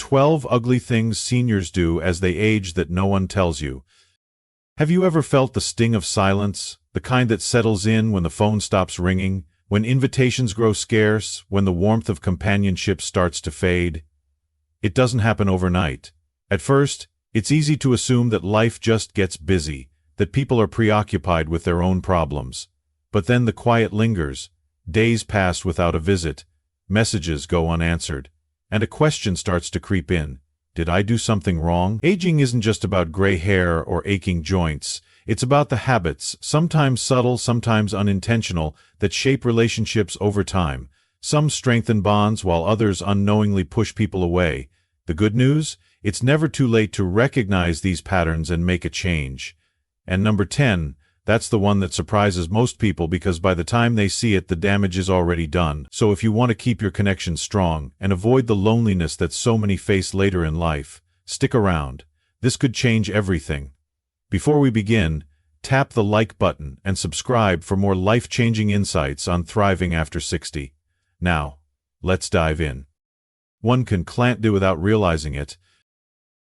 12 ugly things seniors do as they age that no one tells you. Have you ever felt the sting of silence, the kind that settles in when the phone stops ringing, when invitations grow scarce, when the warmth of companionship starts to fade? It doesn't happen overnight. At first, it's easy to assume that life just gets busy, that people are preoccupied with their own problems. But then the quiet lingers. Days pass without a visit, messages go unanswered, and a question starts to creep in. Did I do something wrong? Aging isn't just about gray hair or aching joints. It's about the habits, sometimes subtle, sometimes unintentional, that shape relationships over time. Some strengthen bonds while others unknowingly push people away. The good news? It's never too late to recognize these patterns and make a change. And number 10, that's the one that surprises most people because by the time they see it, the damage is already done. So if you want to keep your connection strong and avoid the loneliness that so many face later in life, stick around. This could change everything. Before we begin, tap the like button and subscribe for more life-changing insights on thriving after 60. Now, let's dive in. One can't do without realizing it.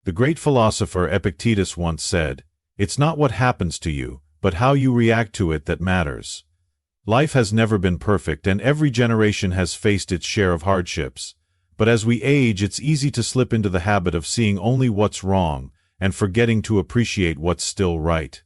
The great philosopher Epictetus once said, "It's not what happens to you, but how you react to it that matters." Life has never been perfect and every generation has faced its share of hardships. But as we age, it's easy to slip into the habit of seeing only what's wrong and forgetting to appreciate what's still right.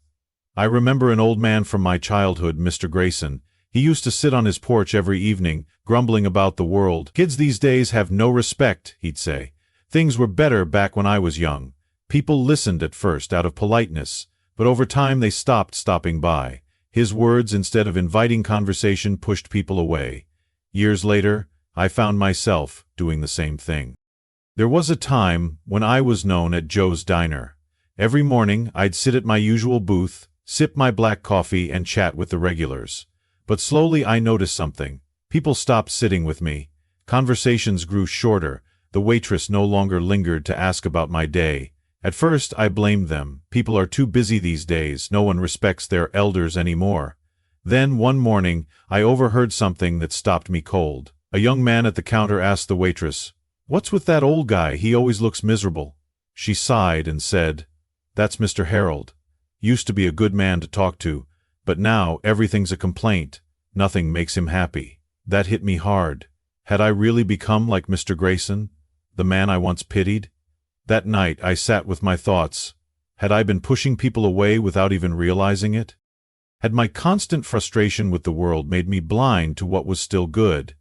I remember an old man from my childhood, Mr. Grayson. He used to sit on his porch every evening, grumbling about the world. "Kids these days have no respect," he'd say. "Things were better back when I was young. People listened at first out of politeness, but over time they stopped stopping by." His words, instead of inviting conversation, pushed people away. Years later, I found myself doing the same thing. There was a time when I was known at Joe's Diner. Every morning, I'd sit at my usual booth, sip my black coffee, and chat with the regulars. But slowly I noticed something. People stopped sitting with me. Conversations grew shorter. The waitress no longer lingered to ask about my day. At first, I blamed them. People are too busy these days. No one respects their elders anymore. Then, one morning, I overheard something that stopped me cold. A young man at the counter asked the waitress, "What's with that old guy? He always looks miserable." She sighed and said, "That's Mr. Harold. Used to be a good man to talk to, but now everything's a complaint. Nothing makes him happy." That hit me hard. Had I really become like Mr. Grayson, the man I once pitied? That night I sat with my thoughts. Had I been pushing people away without even realizing it? Had my constant frustration with the world made me blind to what was still good?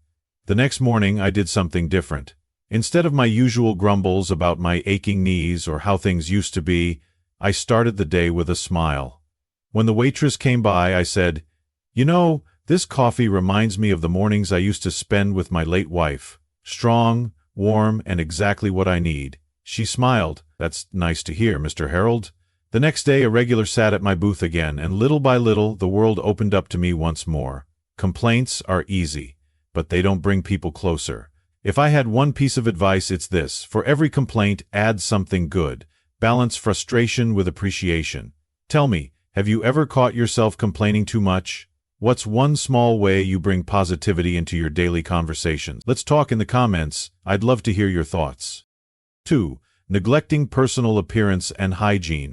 The next morning I did something different. Instead of my usual grumbles about my aching knees or how things used to be, I started the day with a smile. When the waitress came by, I said, "You know, this coffee reminds me of the mornings I used to spend with my late wife. Strong, warm, and exactly what I need." She smiled. "That's nice to hear, Mr. Harold." The next day a regular sat at my booth again, and little by little the world opened up to me once more. Complaints are easy, but they don't bring people closer. If I had one piece of advice, it's this: for every complaint, add something good. Balance frustration with appreciation. Tell me, have you ever caught yourself complaining too much? What's one small way you bring positivity into your daily conversations? Let's talk in the comments. I'd love to hear your thoughts. 2. Neglecting personal appearance and hygiene.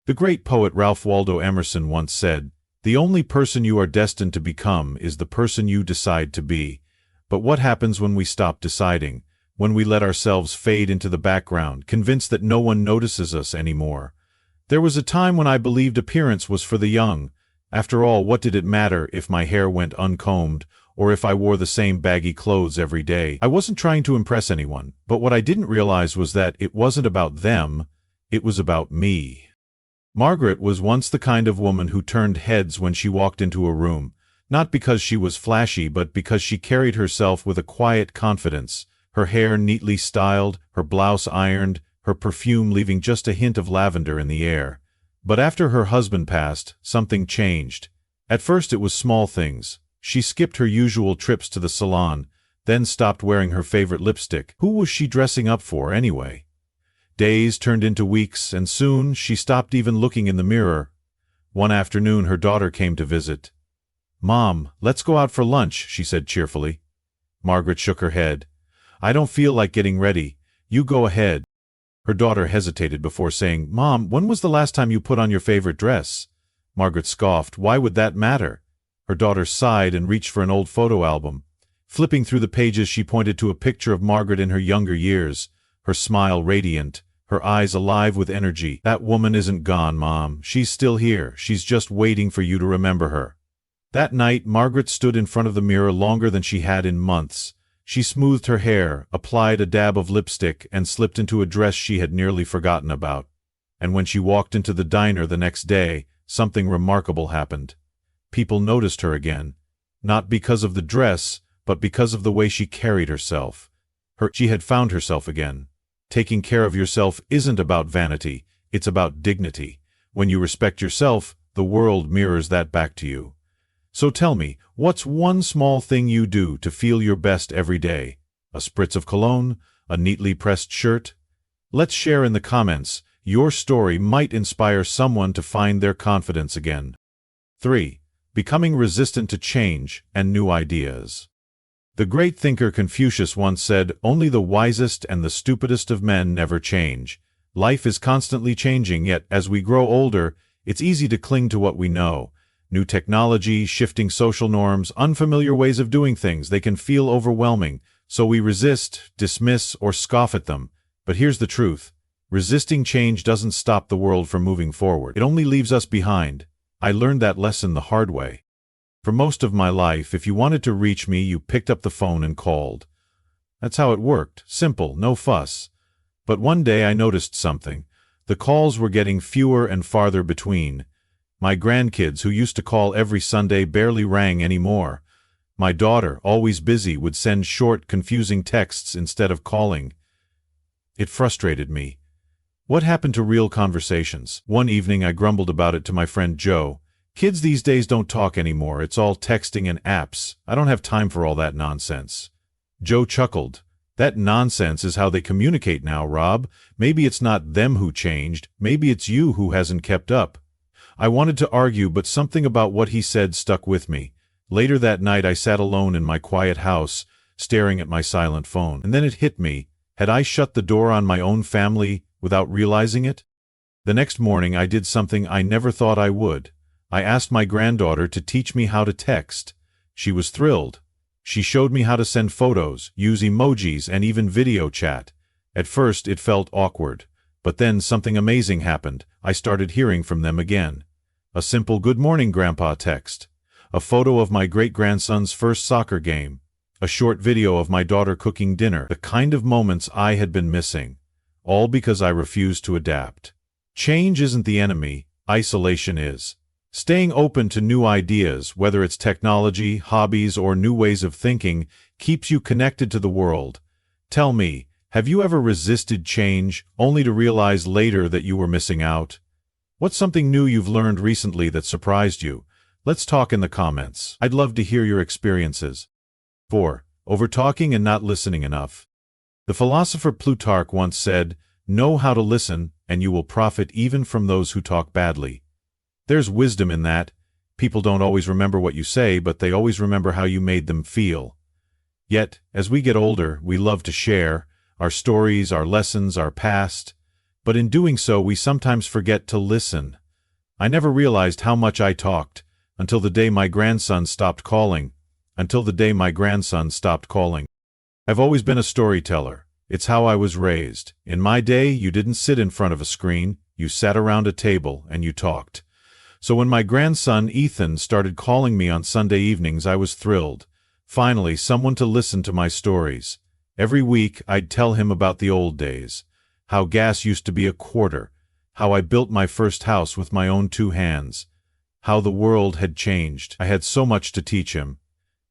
The great poet Ralph Waldo Emerson once said, "The only person you are destined to become is the person you decide to be." But what happens when we stop deciding? When we let ourselves fade into the background, convinced that no one notices us anymore? There was a time when I believed appearance was for the young. After all, what did it matter if my hair went uncombed, or if I wore the same baggy clothes every day? I wasn't trying to impress anyone, but what I didn't realize was that it wasn't about them, it was about me. Margaret was once the kind of woman who turned heads when she walked into a room, not because she was flashy, but because she carried herself with a quiet confidence, her hair neatly styled, her blouse ironed, her perfume leaving just a hint of lavender in the air. But after her husband passed, something changed. At first it was small things. She skipped her usual trips to the salon, then stopped wearing her favorite lipstick. Who was she dressing up for, anyway? Days turned into weeks, and soon she stopped even looking in the mirror. One afternoon her daughter came to visit. "Mom, let's go out for lunch," she said cheerfully. Margaret shook her head. "I don't feel like getting ready. You go ahead." Her daughter hesitated before saying, "Mom, when was the last time you put on your favorite dress?" Margaret scoffed. "Why would that matter?" Her daughter sighed and reached for an old photo album. Flipping through the pages, she pointed to a picture of Margaret in her younger years, her smile radiant, her eyes alive with energy. "That woman isn't gone, Mom. She's still here. She's just waiting for you to remember her." That night, Margaret stood in front of the mirror longer than she had in months. She smoothed her hair, applied a dab of lipstick, and slipped into a dress she had nearly forgotten about. And when she walked into the diner the next day, something remarkable happened. People noticed her again, not because of the dress, but because of the way she carried herself. She had found herself again. Taking care of yourself isn't about vanity, it's about dignity. When you respect yourself, the world mirrors that back to you. So tell me, what's one small thing you do to feel your best every day? A spritz of cologne? A neatly pressed shirt? Let's share in the comments. Your story might inspire someone to find their confidence again. 3. Becoming resistant to change and new ideas. The great thinker Confucius once said, "Only the wisest and the stupidest of men never change." Life is constantly changing, yet as we grow older, it's easy to cling to what we know. New technology, shifting social norms, unfamiliar ways of doing things, they can feel overwhelming, so we resist, dismiss, or scoff at them. But here's the truth. Resisting change doesn't stop the world from moving forward. It only leaves us behind. I learned that lesson the hard way. For most of my life, if you wanted to reach me, you picked up the phone and called. That's how it worked. Simple, no fuss. But one day I noticed something. The calls were getting fewer and farther between. My grandkids, who used to call every Sunday, barely rang anymore. My daughter, always busy, would send short, confusing texts instead of calling. It frustrated me. What happened to real conversations? One evening I grumbled about it to my friend Joe. "Kids these days don't talk anymore, it's all texting and apps. I don't have time for all that nonsense." Joe chuckled. "That nonsense is how they communicate now, Rob. Maybe it's not them who changed, maybe it's you who hasn't kept up." I wanted to argue, but something about what he said stuck with me. Later that night I sat alone in my quiet house, staring at my silent phone. And then it hit me. Had I shut the door on my own family without realizing it? The next morning I did something I never thought I would. I asked my granddaughter to teach me how to text. She was thrilled. She showed me how to send photos, use emojis, and even video chat. At first it felt awkward, but then something amazing happened. I started hearing from them again. A simple "Good morning, Grandpa" text. A photo of my great-grandson's first soccer game. A short video of my daughter cooking dinner. The kind of moments I had been missing. All because I refused to adapt. Change isn't the enemy, isolation is. Staying open to new ideas, whether it's technology, hobbies, or new ways of thinking, keeps you connected to the world. Tell me, have you ever resisted change, only to realize later that you were missing out? What's something new you've learned recently that surprised you? Let's talk in the comments. I'd love to hear your experiences. 4. Overtalking and not listening enough. The philosopher Plutarch once said, "Know how to listen, and you will profit even from those who talk badly." There's wisdom in that. People don't always remember what you say, but they always remember how you made them feel. Yet, as we get older, we love to share our stories, our lessons, our past. But in doing so, we sometimes forget to listen. I never realized how much I talked, until the day my grandson stopped calling. I've always been a storyteller. It's how I was raised. In my day, you didn't sit in front of a screen, you sat around a table and you talked. So when my grandson Ethan started calling me on Sunday evenings, I was thrilled. Finally, someone to listen to my stories. Every week, I'd tell him about the old days. How gas used to be a quarter. How I built my first house with my own 2 hands. How the world had changed. I had so much to teach him.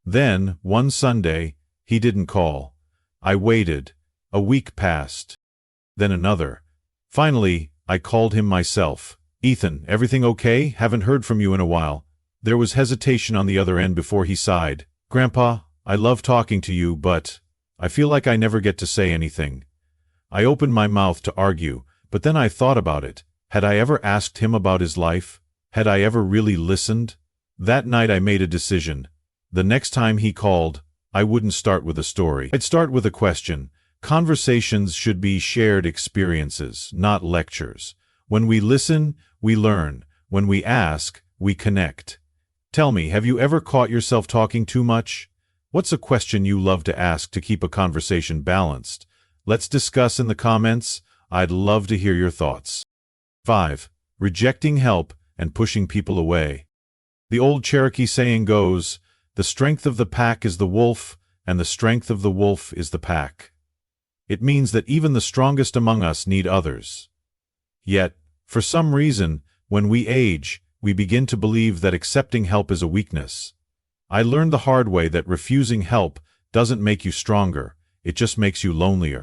Then, one Sunday, he didn't call. I waited. A week passed. Then another. Finally, I called him myself. "Ethan, everything okay? Haven't heard from you in a while." There was hesitation on the other end before he sighed. "Grandpa, I love talking to you, but I feel like I never get to say anything." I opened my mouth to argue, but then I thought about it. Had I ever asked him about his life? Had I ever really listened? That night I made a decision. The next time he called, I wouldn't start with a story. I'd start with a question. Conversations should be shared experiences, not lectures. When we listen, we learn. When we ask, we connect. Tell me, have you ever caught yourself talking too much? What's a question you love to ask to keep a conversation balanced? Let's discuss in the comments. I'd love to hear your thoughts. 5. Rejecting help and pushing people away. The old Cherokee saying goes, "The strength of the pack is the wolf, and the strength of the wolf is the pack." It means that even the strongest among us need others. Yet, for some reason, when we age, we begin to believe that accepting help is a weakness. I learned the hard way that refusing help doesn't make you stronger, it just makes you lonelier.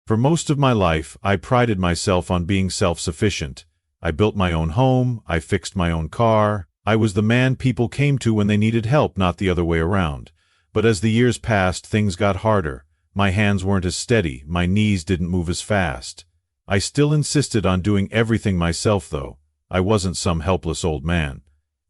For most of my life, I prided myself on being self-sufficient. I built my own home, I fixed my own car. I was the man people came to when they needed help, not the other way around. But as the years passed, things got harder. My hands weren't as steady, my knees didn't move as fast. I still insisted on doing everything myself, though. I wasn't some helpless old man.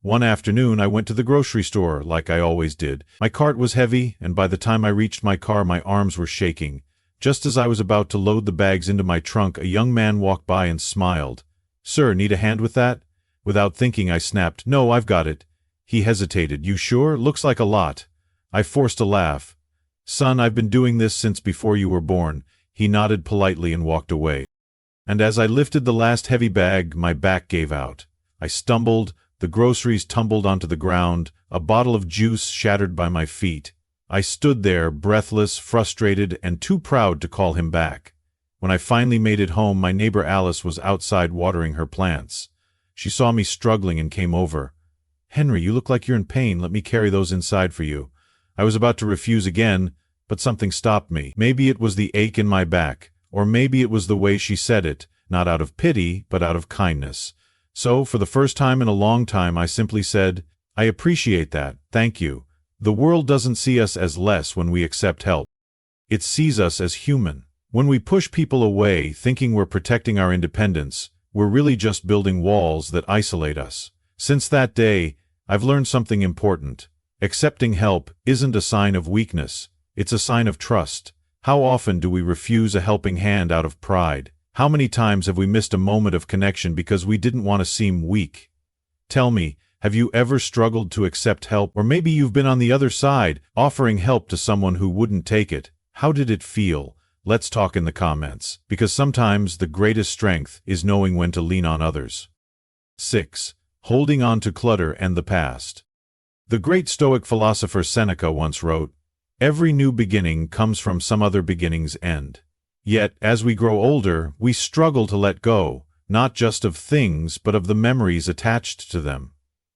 One afternoon, I went to the grocery store, like I always did. My cart was heavy, and by the time I reached my car, my arms were shaking. Just as I was about to load the bags into my trunk, a young man walked by and smiled. "Sir, need a hand with that?" Without thinking, I snapped, "No, I've got it." He hesitated. "You sure? Looks like a lot." I forced a laugh. "Son, I've been doing this since before you were born." He nodded politely and walked away. And as I lifted the last heavy bag, my back gave out. I stumbled, the groceries tumbled onto the ground, a bottle of juice shattered by my feet. I stood there, breathless, frustrated, and too proud to call him back. When I finally made it home, my neighbor Alice was outside watering her plants. She saw me struggling and came over. "Henry, you look like you're in pain. Let me carry those inside for you." I was about to refuse again, but something stopped me. Maybe it was the ache in my back, or maybe it was the way she said it, not out of pity, but out of kindness. So, for the first time in a long time, I simply said, "I appreciate that, thank you." The world doesn't see us as less when we accept help. It sees us as human. When we push people away, thinking we're protecting our independence, we're really just building walls that isolate us. Since that day, I've learned something important. Accepting help isn't a sign of weakness, it's a sign of trust. How often do we refuse a helping hand out of pride? How many times have we missed a moment of connection because we didn't want to seem weak? Tell me, have you ever struggled to accept help? Or maybe you've been on the other side, offering help to someone who wouldn't take it. How did it feel? Let's talk in the comments, because sometimes the greatest strength is knowing when to lean on others. 6. Holding on to clutter and the past. The great Stoic philosopher Seneca once wrote, "Every new beginning comes from some other beginning's end." Yet, as we grow older, we struggle to let go, not just of things, but of the memories attached to them.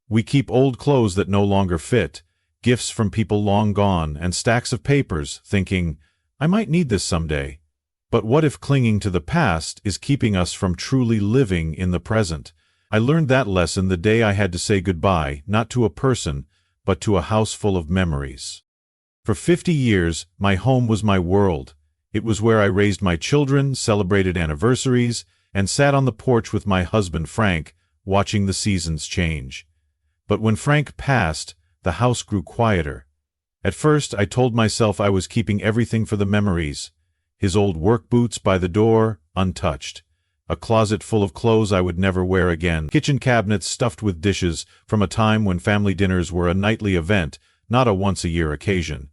We keep old clothes that no longer fit, gifts from people long gone, and stacks of papers, thinking, "I might need this someday." But what if clinging to the past is keeping us from truly living in the present? I learned that lesson the day I had to say goodbye, not to a person, but to a house full of memories. For 50 years, my home was my world. It was where I raised my children, celebrated anniversaries, and sat on the porch with my husband Frank, watching the seasons change. But when Frank passed, the house grew quieter. At first, I told myself I was keeping everything for the memories. His old work boots by the door, untouched. A closet full of clothes I would never wear again. Kitchen cabinets stuffed with dishes from a time when family dinners were a nightly event, not a once-a-year occasion.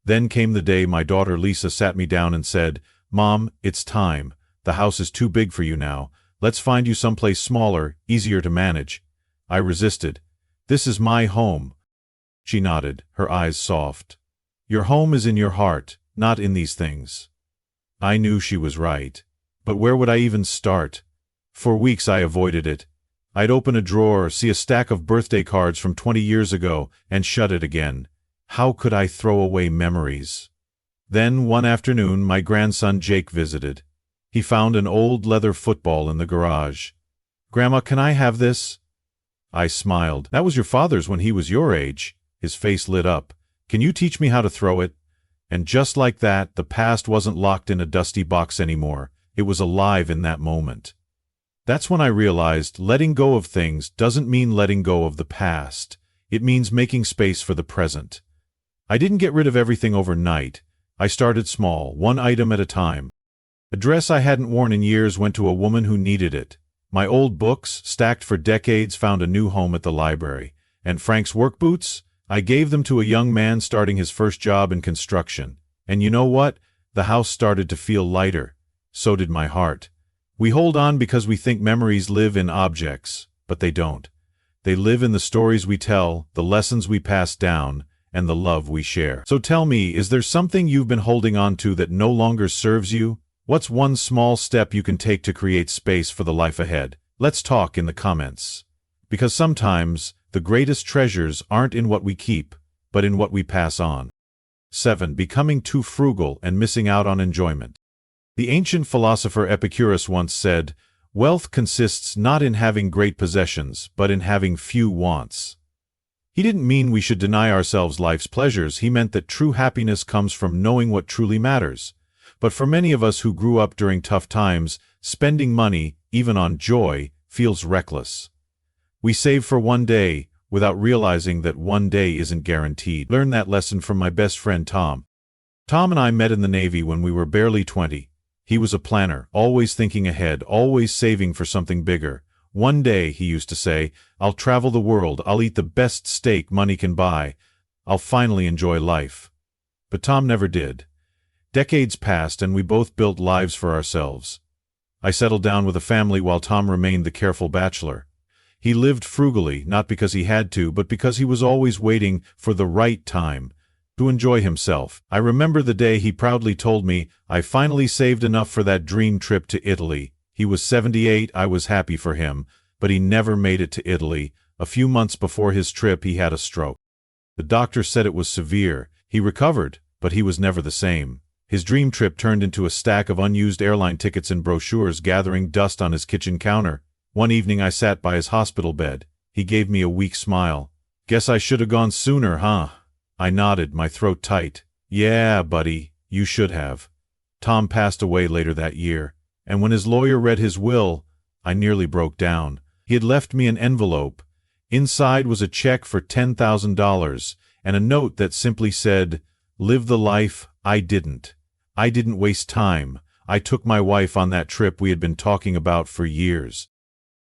Then came the day my daughter Lisa sat me down and said, "Mom, it's time. The house is too big for you now. Let's find you someplace smaller, easier to manage." I resisted. "This is my home." She nodded, her eyes soft. "Your home is in your heart, not in these things." I knew she was right. But where would I even start? For weeks I avoided it. I'd open a drawer, see a stack of birthday cards from 20 years ago, and shut it again. How could I throw away memories? Then, one afternoon, my grandson Jake visited. He found an old leather football in the garage. "Grandma, can I have this?" I smiled. "That was your father's when he was your age." His face lit up. "Can you teach me how to throw it?" And just like that, the past wasn't locked in a dusty box anymore. It was alive in that moment. That's when I realized letting go of things doesn't mean letting go of the past. It means making space for the present. I didn't get rid of everything overnight. I started small, one item at a time. A dress I hadn't worn in years went to a woman who needed it. My old books, stacked for decades, found a new home at the library. And Frank's work boots? I gave them to a young man starting his first job in construction. And you know what? The house started to feel lighter. So did my heart. We hold on because we think memories live in objects, but they don't. They live in the stories we tell, the lessons we pass down, and the love we share. So tell me, is there something you've been holding on to that no longer serves you? What's one small step you can take to create space for the life ahead? Let's talk in the comments. Because sometimes, the greatest treasures aren't in what we keep, but in what we pass on. 7. Becoming too frugal and missing out on enjoyment. The ancient philosopher Epicurus once said, "Wealth consists not in having great possessions, but in having few wants." He didn't mean we should deny ourselves life's pleasures. He meant that true happiness comes from knowing what truly matters. But for many of us who grew up during tough times, spending money, even on joy, feels reckless. We save for one day, without realizing that one day isn't guaranteed. Learned that lesson from my best friend Tom. Tom and I met in the Navy when we were barely 20. He was a planner, always thinking ahead, always saving for something bigger. One day, he used to say, "I'll travel the world, I'll eat the best steak money can buy, I'll finally enjoy life." But Tom never did. Decades passed and we both built lives for ourselves. I settled down with a family while Tom remained the careful bachelor. He lived frugally, not because he had to, but because he was always waiting for the right time to enjoy himself. I remember the day he proudly told me, "I finally saved enough for that dream trip to Italy." He was 78, I was happy for him, but he never made it to Italy. A few months before his trip he had a stroke. The doctor said it was severe. He recovered, but he was never the same. His dream trip turned into a stack of unused airline tickets and brochures gathering dust on his kitchen counter. One evening I sat by his hospital bed. He gave me a weak smile. "Guess I should have gone sooner, huh?" I nodded, my throat tight. "Yeah, buddy, you should have." Tom passed away later that year, and when his lawyer read his will, I nearly broke down. He had left me an envelope. Inside was a check for $10,000, and a note that simply said, "Live the life I didn't. I didn't waste time. I took my wife on that trip we had been talking about for years.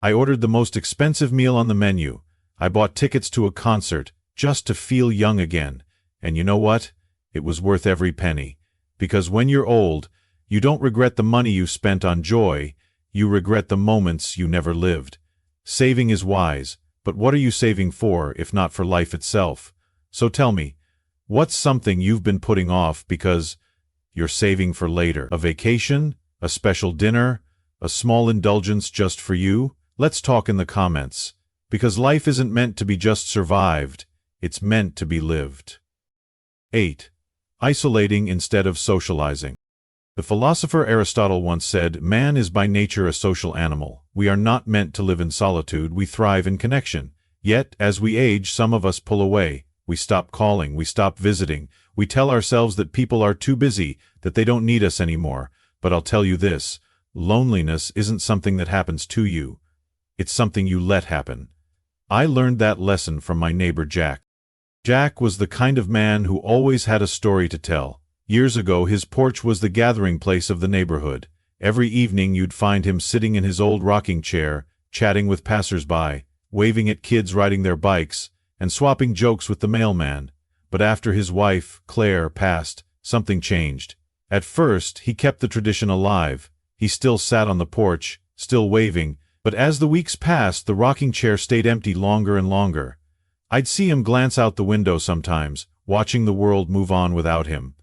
I ordered the most expensive meal on the menu. I bought tickets to a concert just to feel young again. And you know what? It was worth every penny. Because when you're old, you don't regret the money you spent on joy, you regret the moments you never lived. Saving is wise, but what are you saving for if not for life itself? So tell me, what's something you've been putting off because you're saving for later? A vacation? A special dinner? A small indulgence just for you? Let's talk in the comments. Because life isn't meant to be just survived, it's meant to be lived. 8. Isolating instead of socializing. The philosopher Aristotle once said, "Man is by nature a social animal. We are not meant to live in solitude, we thrive in connection. Yet, as we age, some of us pull away. We stop calling, we stop visiting. We tell ourselves that people are too busy, that they don't need us anymore. But I'll tell you this, loneliness isn't something that happens to you. It's something you let happen." I learned that lesson from my neighbor Jack. Jack was the kind of man who always had a story to tell. Years ago, his porch was the gathering place of the neighborhood. Every evening you'd find him sitting in his old rocking chair, chatting with passers-by, waving at kids riding their bikes, and swapping jokes with the mailman. But after his wife, Claire, passed, something changed. At first, he kept the tradition alive. He still sat on the porch, still waving, but as the weeks passed, the rocking chair stayed empty longer and longer. I'd see him glance out the window sometimes, watching the world move on without him.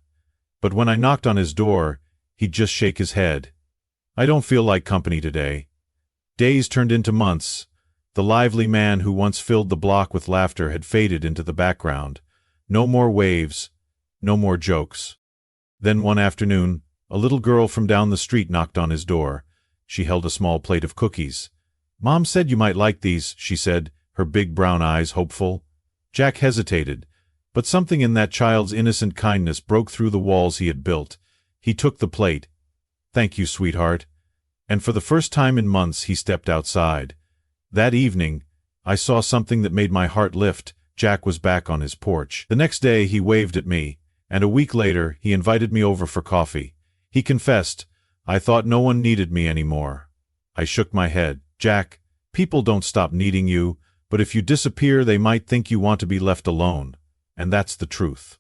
But when I knocked on his door, he'd just shake his head. "I don't feel like company today." Days turned into months. The lively man who once filled the block with laughter had faded into the background. No more waves, no more jokes. Then one afternoon, a little girl from down the street knocked on his door. She held a small plate of cookies. "Mom said you might like these," she said, her big brown eyes hopeful. Jack hesitated, but something in that child's innocent kindness broke through the walls he had built. He took the plate. "Thank you, sweetheart." And for the first time in months he stepped outside. That evening, I saw something that made my heart lift. Jack was back on his porch. The next day he waved at me, And a week later, he invited me over for coffee. He confessed, "I thought no one needed me anymore." I shook my head. "Jack, people don't stop needing you, but if you disappear they might think you want to be left alone. And that's the truth.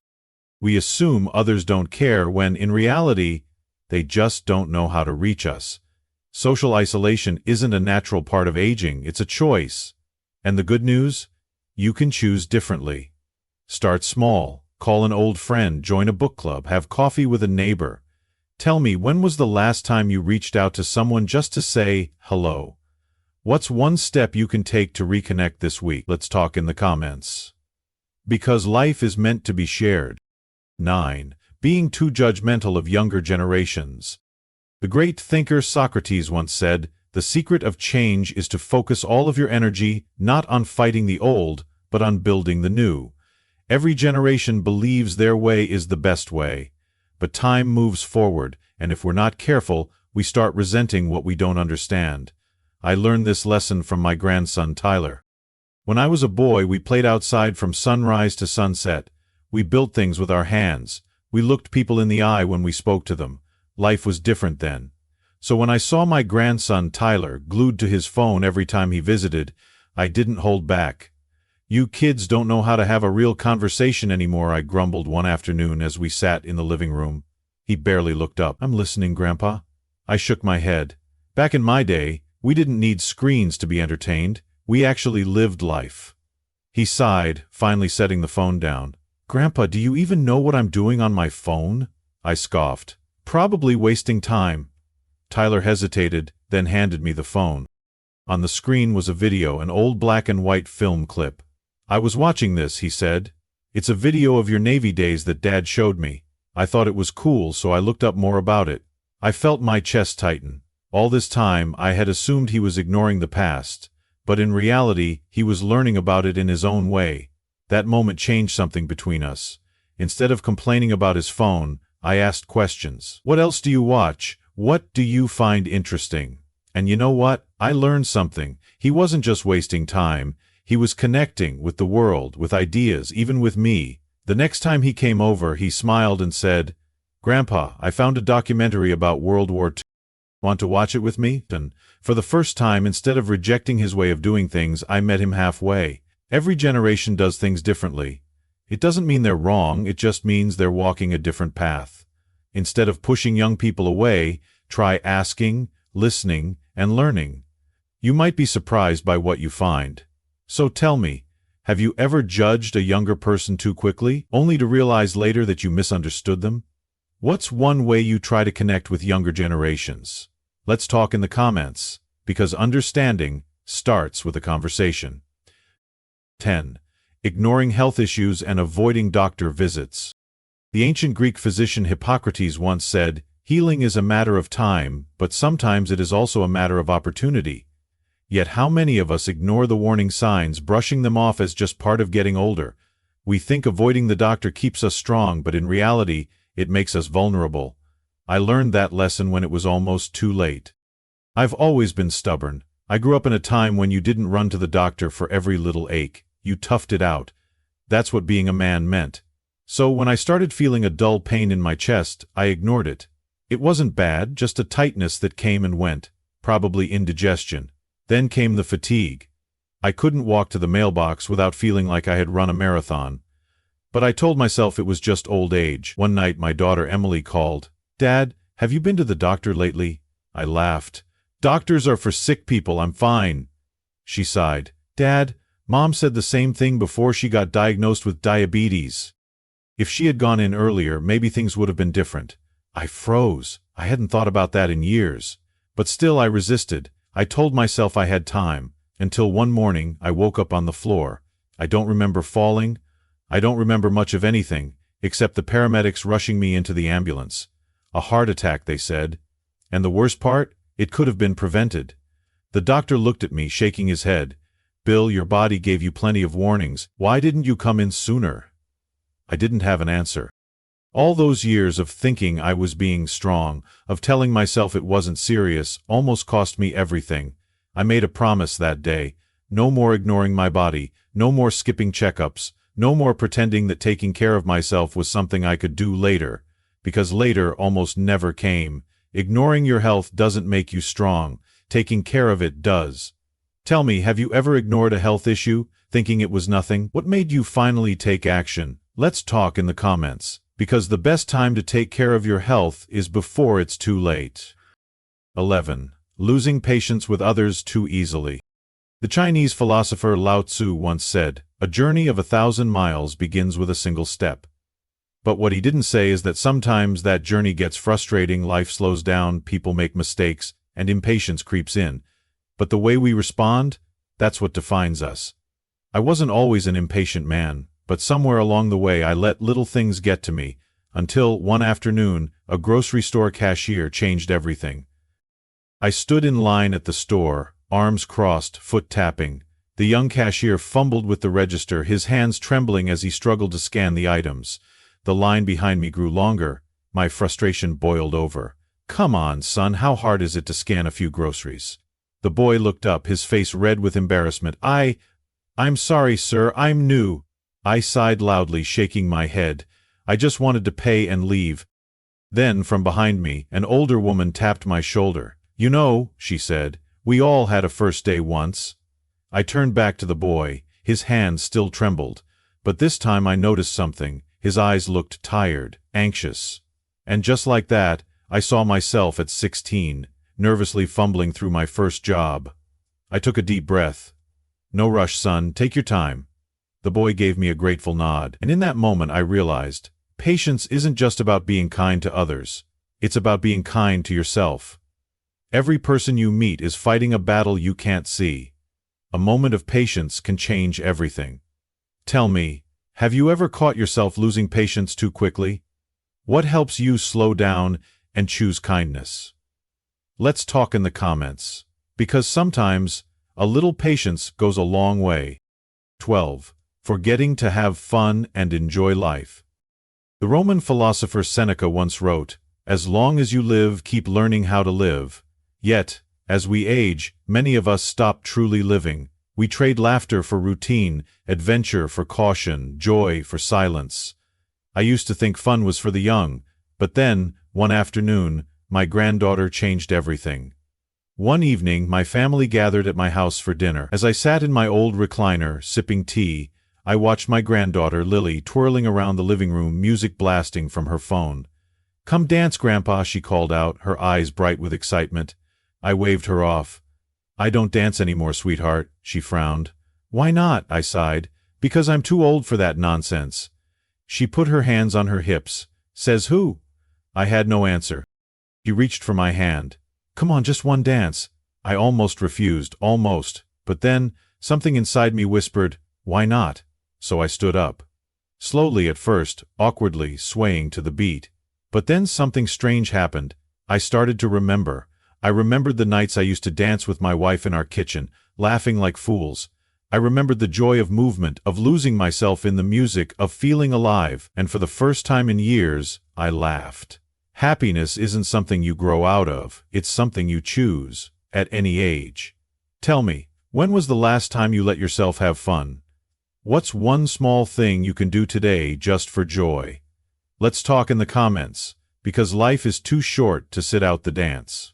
We assume others don't care when, in reality, they just don't know how to reach us. Social isolation isn't a natural part of aging, it's a choice. And the good news? You can choose differently. Start small. Call an old friend, join a book club, have coffee with a neighbor. Tell me, when was the last time you reached out to someone just to say hello? What's one step you can take to reconnect this week? Let's talk in the comments. Because life is meant to be shared. 9. Being too judgmental of younger generations. The great thinker Socrates once said, "The secret of change is to focus all of your energy not on fighting the old, but on building the new." Every generation believes their way is the best way. But time moves forward, and if we're not careful, we start resenting what we don't understand. I learned this lesson from my grandson Tyler. When I was a boy, we played outside from sunrise to sunset. We built things with our hands. We looked people in the eye when we spoke to them. Life was different then. So when I saw my grandson Tyler glued to his phone every time he visited, I didn't hold back. "You kids don't know how to have a real conversation anymore," I grumbled one afternoon as we sat in the living room. He barely looked up. "I'm listening, Grandpa." I shook my head. Back in my day, we didn't need screens to be entertained. We actually lived life. He sighed, finally setting the phone down. "Grandpa, do you even know what I'm doing on my phone?" I scoffed. "Probably wasting time." Tyler hesitated, then handed me the phone. On the screen was a video, an old black and white film clip. "I was watching this," he said. "It's a video of your Navy days that Dad showed me. I thought it was cool, so I looked up more about it." I felt my chest tighten. All this time, I had assumed he was ignoring the past, but in reality, he was learning about it in his own way. That moment changed something between us. Instead of complaining about his phone, I asked questions. "What else do you watch? What do you find interesting?" And you know what? I learned something. He wasn't just wasting time. He was connecting with the world, with ideas, even with me. The next time he came over, he smiled and said, "Grandpa, I found a documentary about World War II. Want to watch it with me?" And for the first time, instead of rejecting his way of doing things, I met him halfway. Every generation does things differently. It doesn't mean they're wrong, it just means they're walking a different path. Instead of pushing young people away, try asking, listening, and learning. You might be surprised by what you find. So tell me, have you ever judged a younger person too quickly, only to realize later that you misunderstood them? What's one way you try to connect with younger generations? Let's talk in the comments, because understanding starts with a conversation. 10. Ignoring health issues and avoiding doctor visits. The ancient Greek physician Hippocrates once said, "Healing is a matter of time, but sometimes it is also a matter of opportunity." Yet how many of us ignore the warning signs, brushing them off as just part of getting older? We think avoiding the doctor keeps us strong, but in reality, it makes us vulnerable. I learned that lesson when it was almost too late. I've always been stubborn. I grew up in a time when you didn't run to the doctor for every little ache. You toughed it out. That's what being a man meant. So when I started feeling a dull pain in my chest, I ignored it. It wasn't bad, just a tightness that came and went, probably indigestion. Then came the fatigue. I couldn't walk to the mailbox without feeling like I had run a marathon. But I told myself it was just old age. One night my daughter Emily called, "Dad, have you been to the doctor lately?" I laughed. "Doctors are for sick people, I'm fine." She sighed. "Dad, Mom said the same thing before she got diagnosed with diabetes." If she had gone in earlier, maybe things would have been different. I froze. I hadn't thought about that in years. But still I resisted. I told myself I had time, until one morning I woke up on the floor. I don't remember falling. I don't remember much of anything, except the paramedics rushing me into the ambulance. A heart attack, they said. And the worst part? It could have been prevented. The doctor looked at me, shaking his head. "Bill, your body gave you plenty of warnings. Why didn't you come in sooner?" I didn't have an answer. All those years of thinking I was being strong, of telling myself it wasn't serious, almost cost me everything. I made a promise that day. No more ignoring my body, no more skipping checkups, No more pretending that taking care of myself was something I could do later, because later almost never came. Ignoring your health doesn't make you strong. Taking care of it does. Tell me, have you ever ignored a health issue, thinking it was nothing? What made you finally take action? Let's talk in the comments, because the best time to take care of your health is before it's too late. 11. Losing patience with others too easily. The Chinese philosopher Lao Tzu once said, "A journey of 1,000 miles begins with a single step." But what he didn't say is that sometimes that journey gets frustrating, life slows down, people make mistakes, and impatience creeps in. But the way we respond, that's what defines us. I wasn't always an impatient man, but somewhere along the way I let little things get to me, until, one afternoon, a grocery store cashier changed everything. I stood in line at the store, arms crossed, foot tapping. The young cashier fumbled with the register, his hands trembling as he struggled to scan the items. The line behind me grew longer. My frustration boiled over. "Come on, son, how hard is it to scan a few groceries?" The boy looked up, his face red with embarrassment. I'm sorry, sir, I'm new." I sighed loudly, shaking my head. I just wanted to pay and leave. Then, from behind me, an older woman tapped my shoulder. "You know," she said, "we all had a first day once." I turned back to the boy. His hand still trembled. But this time I noticed something. His eyes looked tired, anxious. And just like that, I saw myself at 16, nervously fumbling through my first job. I took a deep breath. "No rush, son, take your time." The boy gave me a grateful nod, and in that moment I realized, patience isn't just about being kind to others. It's about being kind to yourself. Every person you meet is fighting a battle you can't see. A moment of patience can change everything. Tell me, have you ever caught yourself losing patience too quickly? What helps you slow down and choose kindness? Let's talk in the comments, because sometimes a little patience goes a long way. 12. Forgetting to have fun and enjoy life. The Roman philosopher Seneca once wrote, "As long as you live, keep learning how to live." Yet, as we age, many of us stop truly living. We trade laughter for routine, adventure for caution, joy for silence. I used to think fun was for the young, but then, one afternoon, my granddaughter changed everything. One evening, my family gathered at my house for dinner. As I sat in my old recliner, sipping tea, I watched my granddaughter, Lily, twirling around the living room, music blasting from her phone. "Come dance, Grandpa," she called out, her eyes bright with excitement. I waved her off. "I don't dance anymore, sweetheart," she frowned. "Why not?" I sighed. "Because I'm too old for that nonsense." She put her hands on her hips. "Says who?" I had no answer. She reached for my hand. "Come on, just one dance." I almost refused, almost. But then, something inside me whispered, "Why not?" So I stood up. Slowly at first, awkwardly, swaying to the beat. But then something strange happened. I started to remember. I remembered the nights I used to dance with my wife in our kitchen, laughing like fools. I remembered the joy of movement, of losing myself in the music, of feeling alive, and for the first time in years, I laughed. Happiness isn't something you grow out of, it's something you choose, at any age. Tell me, when was the last time you let yourself have fun? What's one small thing you can do today just for joy? Let's talk in the comments, because life is too short to sit out the dance.